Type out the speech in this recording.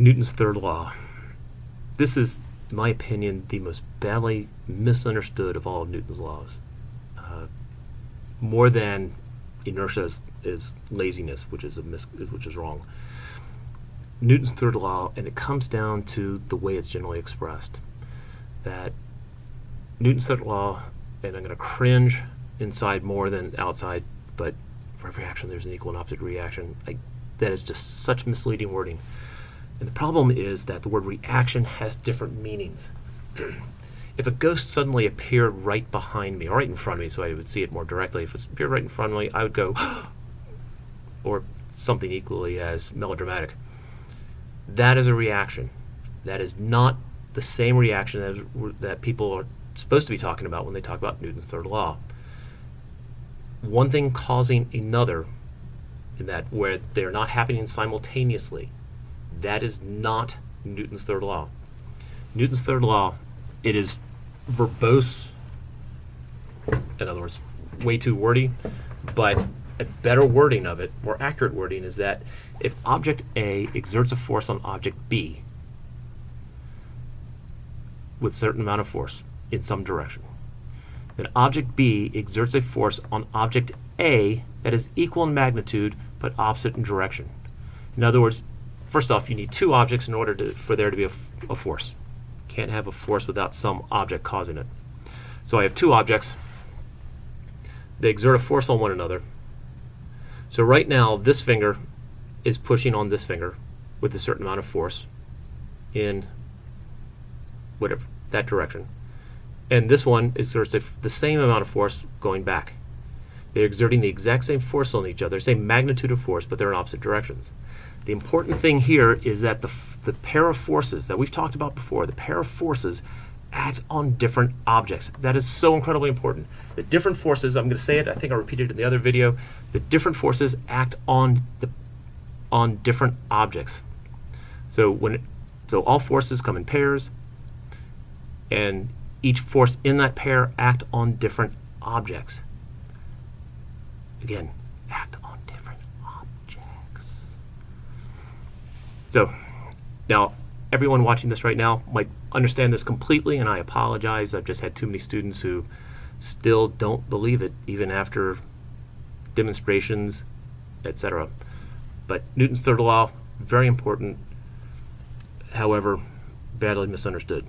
Newton's third law. This is, in my opinion, the most badly misunderstood of all of Newton's laws. More than inertia is laziness, which is wrong. Newton's third law, and it comes down to the way it's generally expressed. That Newton's third law, and I'm going to cringe inside more than outside, but for every action there's an equal and opposite reaction. That is just such misleading wording. And the problem is that the word reaction has different meanings. If a ghost suddenly appeared right behind me, or right in front of me, so I would see it more directly, if it appeared right in front of me, I would go, or something equally as melodramatic. That is a reaction. That is not the same reaction that people are supposed to be talking about when they talk about Newton's third law. One thing causing another, in that where they're not happening simultaneously, that is not Newton's third law. Newton's third law, it is verbose, in other words, way too wordy, but a better wording of it, more accurate wording, is that if object A exerts a force on object B with a certain amount of force in some direction, then object B exerts a force on object A that is equal in magnitude but opposite in direction. In other words, first off, you need two objects in order for there to be a force. Can't have a force without some object causing it. So I have two objects. They exert a force on one another. So right now, this finger is pushing on this finger with a certain amount of force in whatever, that direction. And this one exerts the same amount of force going back. They're exerting the exact same force on each other, same magnitude of force, but they're in opposite directions. The important thing here is that the pair of forces that we've talked about before, the pair of forces act on different objects. That is so incredibly important. The different forces, I'm going to say it, I think I repeated it in the other video, the different forces act on different objects. So all forces come in pairs, and each force in that pair act on different objects. Again, act on different objects. So now everyone watching this right now might understand this completely, and I apologize. I've just had too many students who still don't believe it, even after demonstrations, etc. But Newton's third law, very important, however, badly misunderstood.